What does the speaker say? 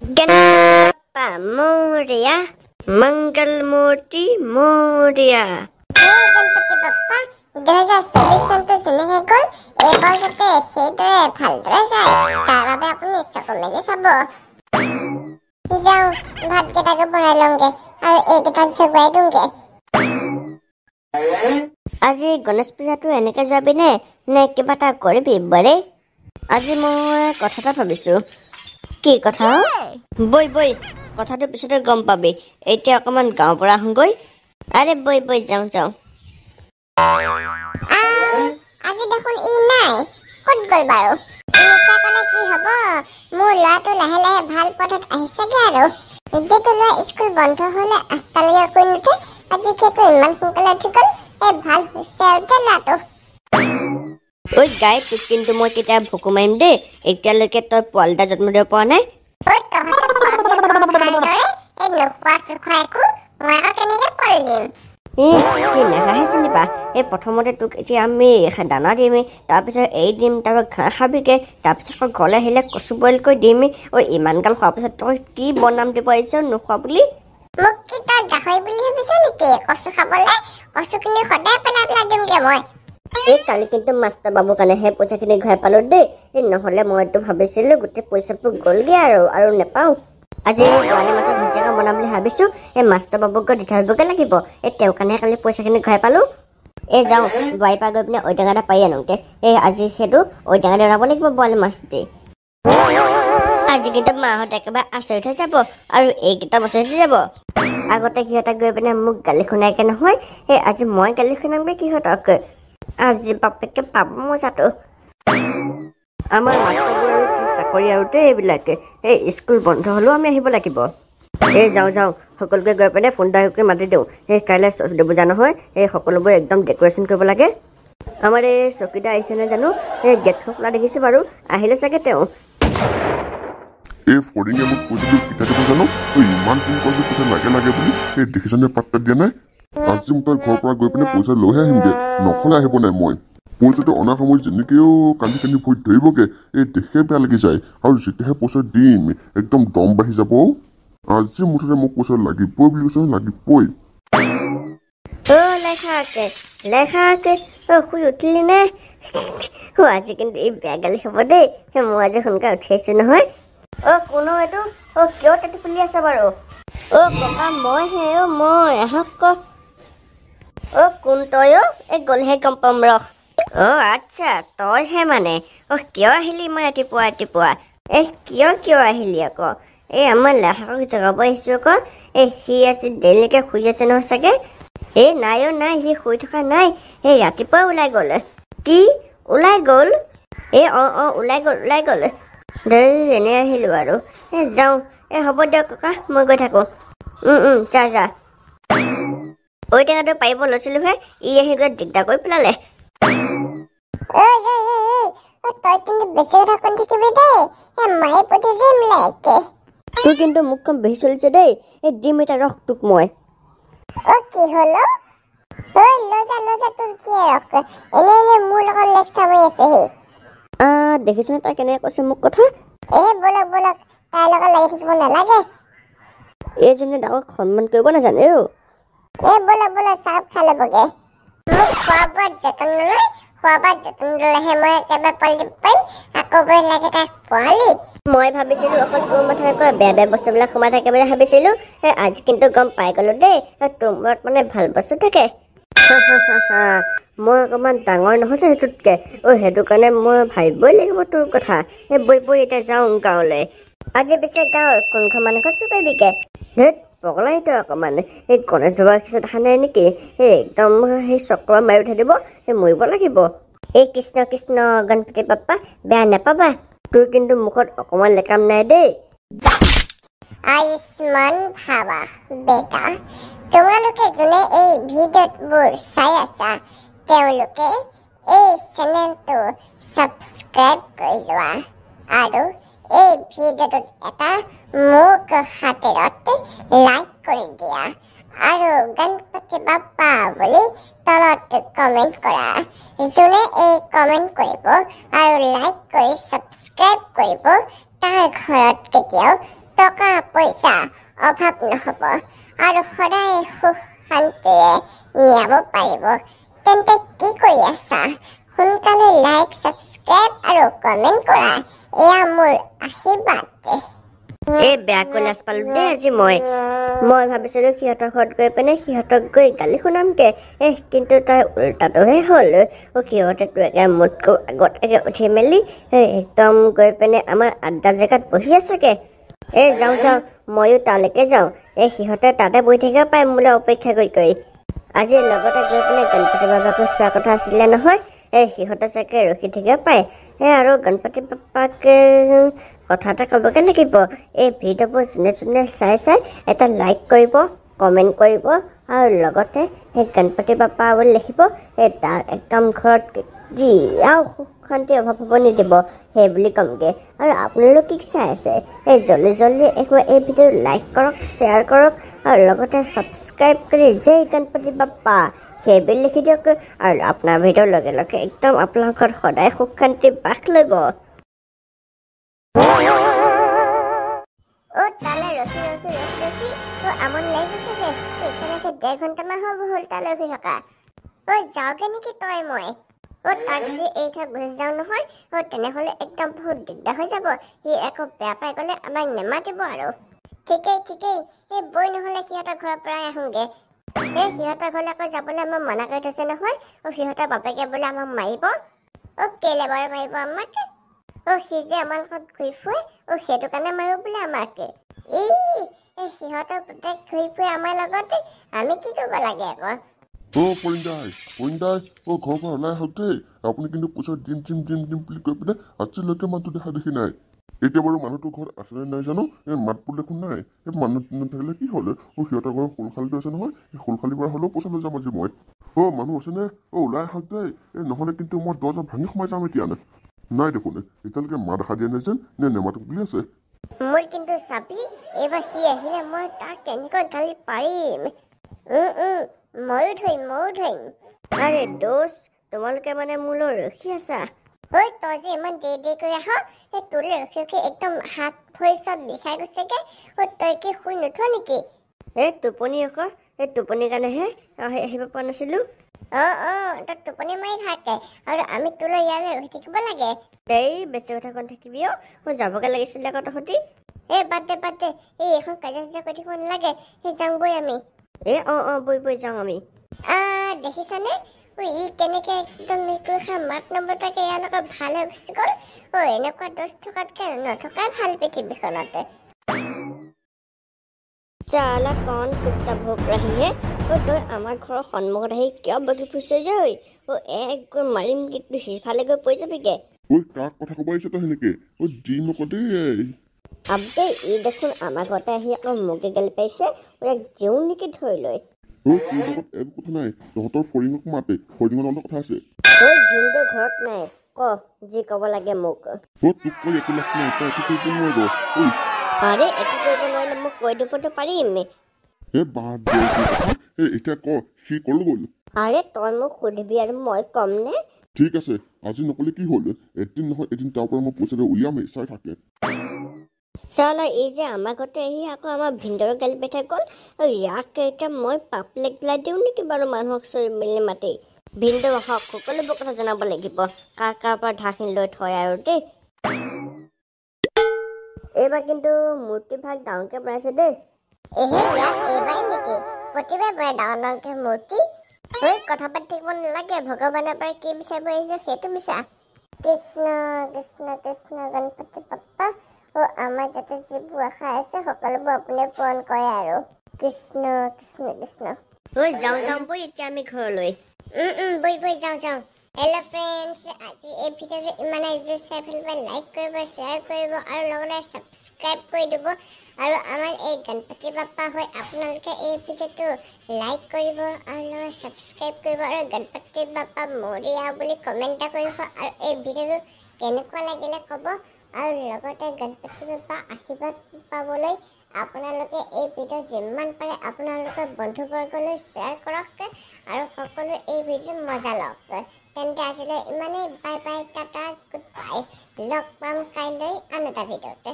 गणपति बप्पा मोरया, मंगल मूर्ति मोरया। गणपति बप्पा 2024 চনটো যেনেকৈ গ'ল এইবাৰ যাতে সেইদৰে ভালদৰে যায় তাৰ বাবে আপুনি চকু মেলি চাব। যাওঁ ভাতকেইটাকে বনাই লওঁগে আৰু এইকেইটা চকুৱাই দিওঁগে। আজি গণেশ পূজাটো এনেকে যাবি নে কিবা এটা কৰিবি বৰে? আজি মই কথা এটা ভাবিছো। কি কথা? বৈ বৈ কথাটো পিছতে গম পাবি। এতিয়া অকমান গাঁৱৰ পৰা আহোঁগৈ। আৰে বৈ বৈ যাওঁ যাওঁ। আজি দেখোন ই নাই, ক'ত গ'ল বাৰু? মিছা ক'লে কি হ'ব? মোৰ ল'ৰাটো লাহে লাহে ভাল পথত আহিছেগে আৰু। যিটো ল'ৰা স্কুল বন্ধ হ'লে 8টালৈকে শুই নুঠে, আজি সেইটো ইমান সোনকালে উঠি গ'ল। ভাল হৈছে আৰু ল'ৰাটো। ঐ গাই, তোক কিন্তু মই কেতিয়া ভুকু মাৰিম দেই। এতিয়ালৈকে তই পোৱালি এটা জন্ম দিব পৰা নাই। প্ৰথমতে তোক এতিয়া আমি দানা দিম, তাৰপিছত এৰি দিম, তাৰপিছত ঘাঁহ খাবিগে, তাৰপিছত আকৌ ঘৰলৈ আহিলে কচু বইল কৰি দিম। ঐ ইমান গাল খোৱাৰ পিছত তই কি বনাম দিব আহিছ নোখোৱা বুলি? মোক কি তই গাহৰি বুলি ভাবিছ নেকি? কচু খাবলৈ কচুখিনি সদায় পেলাই পেলাই দিমগে মই। এই কালি কিন্তু মাষ্টৰ বাবুৰ কাৰণেহে পইচাখিনি ঘূৰাই পালো দেই। নহ'লে মইতো ভাবিছিলো গোটেই পইচাবোৰ গ'লগে আৰু নেপাওঁ। আজি বৰালি মাছৰ ভাজি এখন বনাম বুলি ভাবিছো। এই মাষ্টৰ বাবুক দি থৈ আহিবগে লাগিব। তেওঁৰ কাৰণে কালি পইচাখিনি ঘূৰাই পালো। যাওঁ বাৰীৰ পৰা গৈ পিনে ঔটেঙা এটা পাৰি আনোগে। আজি সেইটো ঔটেঙা দি বনাব লাগিব বৰালি মাছ দি। আজি কিন্তু মাহঁত একেবাৰে আচৰিত হৈ যাব আৰু এইকেইটা বছৰতে যাব। আগতে সিহঁতে গৈ পিনে মোক গালি শুনাইকে নহয়, আজি মই গালি শুনামগে সিহঁতক। আজি বাপেকে পাব মজাটো। আমাৰ মাষ্টৰবোৰ আৰু চাকৰি আৰু এইবিলাকে স্কুল বন্ধ হ'লেও আমি আহিব লাগিব। যাওঁ যাওঁ সকলোকে গৈ পিনে ফোন এটা মাতি দিওঁ। কাইলৈ সৰস্বতী পূজা নহয়, সকলোবোৰ একদম ডেক'ৰেশ্যন কৰিব লাগে। আমাৰ এই চকীদাৰ আহিছে নে জানো? গেটখন খোলা দেখিছোঁ বাৰু, আহিলে চাগে তেওঁ। এই ফৰিঙে মোক কৈছিলো কেতিয়া দিব জানো? ইমান দিন কৈছো পইচা লাগে বুলি, দেখিছনে পাত্তা দিয়া নাই। আজি মই তাৰ ঘৰৰ পৰা গৈ পিনে পইচা লৈহে আহিমগে, নহ'লে আহিব নাই মই। পইচাটো অনাৰ সময়ত যেনেকেও কান্দি কান্দি ভৰি ধৰিবগে, দেখে বেয়া লাগি যায়। আৰু যেতিয়াহে পইচা দিম একদম দম বাঢ়ি যাব। আজি মুঠতে মোক পইচা লাগিবই বুলি কৈছে, লাগিবই। শুই উঠিলি নে? আজি কিন্তু এই বেয়া গালি হ'ব দেই। মই আজি সোনকালে উঠি আহিছো নহয়। কোনো এইটো কিয় তেটি ফুলি আছ বাৰু? ককা মইহে মই আহক ক। কোন তই? গ'লেহে গম পাম ৰহ। আচ্ছা তইহে মানে। কিয় আহিলি মই ৰাতিপুৱা? কিয় আহিলি আকৌ? আমাৰ লেহাকক জগাব আহিছো আকৌ। সি আজি দেৰিলৈকে শুই আছে নহয় চাগে। নাই সি শুই থকা নাই। ৰাতিপুৱা ওলাই গ'ল। কি ওলাই গ'ল? ওলাই গ'ল। এনে আহিলো আৰু। যাওঁ। হ'ব দিয়ক ককা, মই গৈ থাকো। যা। ঔটেঙাটো পাৰিব লৈছিলোহে, ই আহি গৈ দিগদাৰ কৰি পেলালে। তই কিন্তু বেছি কথা কৈ থাকিবি দেই, মায়ে পঠিয়াই দিম লাইকে। তোৰ কিন্তু মুখখন বেছি চলিছে দেই। দিম এতিয়া ৰখ তোক মই। কি হলো? লৈ যা তোৰ কি ৰখ। এনে মোৰ লগত লেকচাৰ হৈ আছে সি। দেখিছনে তাই কেনেকে কৈছে মোক কথা? বলক তাইৰ লগত লাগি থাকিব নালাগে। এইজনে ডাঙৰক সন্মান কৰিব নাজানে। বলক চাপ খাই ল'বগে। মোক খোৱা বোৱাত যতন নলয়, ল'লেহে মই একেবাৰে পঢ়ি দিব পাৰিম। আকৌ গৈ লাগে তাক পঢ়ালি। মই ভাবিছিলো অকল তোৰ মাথাত বেয়া বস্তুবিলাক সোমাই থাকে বুলি ভাবিছিলো। আজি কিন্তু গম পাই গলো দেই, তোৰ মূৰত মানে ভাল বস্তু থাকে। মই অকমান ডাঙৰ নহয় যে সেইটোতকে। সেইটো কাৰণে মই ভাবিবই লাগিব তোৰ কথা। বৈ এতিয়া যাওঁ গাঁৱলৈ। আজি পিছে গাঁৱৰ কোনখন মানুহত চুৰ কৰিবিগে? ধেত পগলাই তই অকমান। গণেশ বাবাৰ কিছু দেখা নাই নেকি? একদম সেই চক্ৰ মাৰি উঠাই দিব, মৰিব লাগিব। কৃষ্ণ কৃষ্ণ গণপতি বাপ্পা, বেয়া নাপাবা। তোৰ কিন্তু মুখত অকমান লেকাম নাই দেই। আয়ুষ্মান ভাবা বেটা। তোমালোকে যোনে এই ভিডিঅ'বোৰ চাই আছা, তেওঁলোকে এই চেনেলটো ছাবস্ক্ৰাইব কৰি লোৱা আৰু এই ভিডিঅ'টোত এটা মোক হাতেৰত লাইক কৰি দিয়া আৰু গণপতি বাপ্পা বুলি তলত কমেণ্ট কৰা। যোনে এই কমেণ্ট কৰিব আৰু লাইক কৰি ছাবস্ক্ৰাইব কৰিব, তাৰ ঘৰত কেতিয়াও টকা পইচা অভাৱ নহ'ব আৰু সদায় সুখ শান্তিৰে নিয়াব পাৰিব। তেন্তে কি কৰি আছা? সোনকালে লাইক, ছাবস্ক্ৰাইব আৰু কমেণ্ট কৰা। এয়া মোৰ আশীৰ্বাদ। এই বেয়াকৈ লাজ পালো দেই আজি মই ভাবিছিলো সিহঁতৰ ঘৰত গৈ পিনে সিহঁতক গৈ গালি শুনামগে কিন্তু তাৰ উল্টাটোহে হ'ল। সিহঁতেতো একে মোতকৈ আগত উঠি মেলি একদম গৈ পিনে আমাৰ আড্ডা জেগাত বহি আছেগে। যাওঁ ময়ো তালৈকে যাওঁ। সিহঁতে তাতে বহি থাকিব পাৰে মোলৈ অপেক্ষা কৰি। আজি লগতে গৈ পিনে গণপতি বাবাকো চোৱা কথা আছিলে নহয়। সিহঁতে চাগে ৰখি থাকিব পাৰে। আৰু গণপতি বাবাক কথা এটা ক'বগে লাগিব। এই ভিডিঅ'বোৰ যোনে চাই এটা লাইক কৰিব, কমেণ্ট কৰিব আৰু লগতে সেই গণপতি বাবা বুলি লিখিব। তাৰ একদম ঘৰত যি সুখ শান্তি অভাৱ হ'ব নিদিব সেই বুলি ক'মগে। আৰু আপোনালোক কি চাই আছে জল্দি একবাৰ এই ভিডিঅ' লাইক কৰক, শ্বেয়াৰ কৰক আৰু লগতে ছাবস্ক্ৰাইব কৰি জয় গণপতি বাপ্পা সেই বুলি লিখি দিয়ক। আৰু আপোনাৰ ভিডিঅ'ৰ লগে লগে একদম আপোনাৰ ঘৰত সদায় সুখ শান্তি বাস ল'ব। তালৈ ৰখি আমনি লাগি গৈছেগে। তেনেকে 1.5 ঘণ্টামান হ'ল তালৈ ৰখি থকা। যাওঁগে নেকি তই মই? তাক যদি এই ঠাই গুচি যাওঁ নহয় তেনেহ'লে একদম বহুত দিগদাৰ হৈ যাব। সি একো বেয়া পাই গ'লে আমাক নেমাতিব আৰু। ঠিকেই বৈ নহ'লে সিহঁতৰ ঘৰৰ পৰাই আহোঁগে। সিহঁতৰ ঘৰলৈ আকৌ যাবলৈ আমাক মনা কৰি থৈছে নহয়। সিহঁতৰ বাপেকে বোলে আমাক মাৰিব। কেলে বাৰু মাৰিব আমাক? সি যে আমাৰ ঘৰত ঘূৰি ফুৰে সেইটো কাৰণে মাৰিব বোলে আমাকে। সিহঁতৰ পুতেক ঘূৰি ফুৰে আমাৰ লগতে, আমি কি কৰিব লাগে আকৌ? পৰিন্দাই ঘৰৰ পৰা ওলাই আহক দেই। আপুনি কিন্তু পইচা দিম বুলি কৈ পিনে আজিলৈকে মানুহটো দেখা দেখি নাই। এতিয়া বাৰু মানুহটোৰ ঘৰত আছেনে নাই জানো? মাত বোল দেখোন নাই। মানুহ নাথাকিলে কি হ'ল? সিহঁতৰ ঘৰৰ শোলখালিটো আছে নহয়। সেই শোলখালিৰ পৰা হ'লেও পইচা লৈ যাম আজি মই। মানুহ আছেনে? ওলাই আহক দেই। নহ'লে কিন্তু মই দৰ্জা ভাঙি সোমাই যাম এতিয়া। নাই দেখোন এতিয়ালৈকে মা দেখা দিয়া নাই যেন নে নেমাতক বুলি আছে। মোৰ কিন্তু চাবি, এইবাৰ সি আহিলে মই তাক কেনেকৈ গালি পাৰিম। ময়ো ধৰিম। আৰে দোষ, তোমালোকে মানে মোলৈ ৰখি আছা? তই যে ইমান দেৰি কৰি আহ, তোলৈ ৰখি একদম হাত ভৰি চব বিষাই গৈছেগে। তই কি শুই নুঠ নেকি? টোপনি আকৌ টোপনিৰ কাৰণেহে আহিব পৰা নাছিলো। তই টোপনি মাৰি থাকে আৰু আমি তোলৈ ইয়ালৈ ৰখি থাকিব লাগে। বেছি কথা কৈ থাকিবি মই যাবগে লাগিছিলে আকৌ তহঁতি। বাদ দে এইখন কাজিয়া কৰি থাকিব নালাগে। যাওঁ বৈ আমি। বৈ যাওঁ আমি। দেখিছানে ই কেনেকে একদম মেকুৰী মাত নবতাকে ইয়াৰ লগত ভাল হৈ গুচি গ'ল। এনেকুৱা দোষ থকাতকে নথকাই ভাল পৃথিৱীখনতে। চালা কণ কুত্তা ভোক ৰাহিহে তই আমাৰ ঘৰৰ সন্মুখত আহি কিয় বগি ফুৰিছে যে গৈ মাৰিম কিন্তু সিফালে গৈ পৰি যাবিগে। কাক কথা ক'ব আহিছ তই সেনেকে? দিম আকৌ দেই। আবে ই দেখোন আমাৰ ঘৰতে আহি আকৌ মোকে গালি পাৰিছে। ইয়াক দিওঁ নেকি ধৰি লৈ? তোৰ লগত একো কথা নাই। তহঁতৰ ফৰিঙক মাতে, ফৰিঙৰ লগত কথা আছে। ভিনদেউ ঘৰত নাই, ক যি ক'ব লাগে মোক। তোক কৈ একো লাভ নাই, তই একো কৰিব নোৱাৰিব। আৰে একো কৰিব নোৱাৰিলে মোক কৈ দিবতো পাৰিম। এতিয়া ক সি কলৈ গ'ল? আৰে তই মোক সুধিবি আৰু মই ক'ম নে? ঠিক আছে, আজি নকলে কি হ'ল? এদিন নহয় এদিন তাৰ পৰা মই পইচাটো উলিয়ামেই, চাই থাকে। চালা এই যে আমাৰ ঘৰতে আহি আকৌ আমাৰ ভিনদেউৰ গালি পাই গ'ল। ইয়াক এতিয়া মই পাপলেক দিলাই দিওঁ নেকি বাৰু মানুহক চৰি মেলি মাতি? ভিনদেউ আহক, সকলোবোৰ কথা জনাব লাগিব কাৰ পৰা ধাৰখিনি লৈ থয় আৰু দেই। এইবাৰ কিন্তু মূৰ্তি ভাগ ডাঙৰকে বনাইছে দেই। এইবাৰ নেকি? প্ৰতিবাৰ ডাঙৰকে মূৰ্তি। কথা পাতি থাকিব নালাগে। ভগৱানৰ পৰা কি বিচাৰিব আহিছো সেইটো বিচাৰ। কৃষ্ণ গণপতি বাপ্পা আমাৰ যাতে যিবোৰ আশা আছে সকলোবোৰ আপুনি পূৰণ কৰে আৰু। কৃষ্ণ যাওঁ বৈ এতিয়া আমি ঘৰলৈ। বৈ যাওঁ। হেল্ল' ফ্ৰেণ্ডছ, আজি এই ভিডিঅ'টো ইমানে। যদি চাই ভাল পায় লাইক কৰিব, শ্বেয়াৰ কৰিব আৰু লগতে ছাবস্ক্ৰাইব কৰি দিব। আৰু আমাৰ এই গণপতি বাপ্পা হৈ আপোনালোকে এই ভিডিঅ'টো লাইক কৰিব আৰু লগতে ছাবস্ক্ৰাইব কৰিব আৰু গণপতি বাপ্পা মৰিয়া বুলি কমেণ্ট এটা কৰিব। আৰু এই ভিডিঅ'টো কেনেকুৱা লাগিলে ক'ব। আৰু লগতে গণপতি বাপ্পা আশীৰ্বাদ পাবলৈ আপোনালোকে এই ভিডিঅ' যিমান পাৰে আপোনালোকৰ বন্ধুবৰ্গলৈ শ্বেয়াৰ কৰক আৰু সকলোৱে এই ভিডিঅ'ত মজা লওক। তেন্তে আজিলৈ ইমানেই। বাই টাটা, গুড বাই। লগ পাম কাইলৈ আন এটা ভিডিঅ'তে।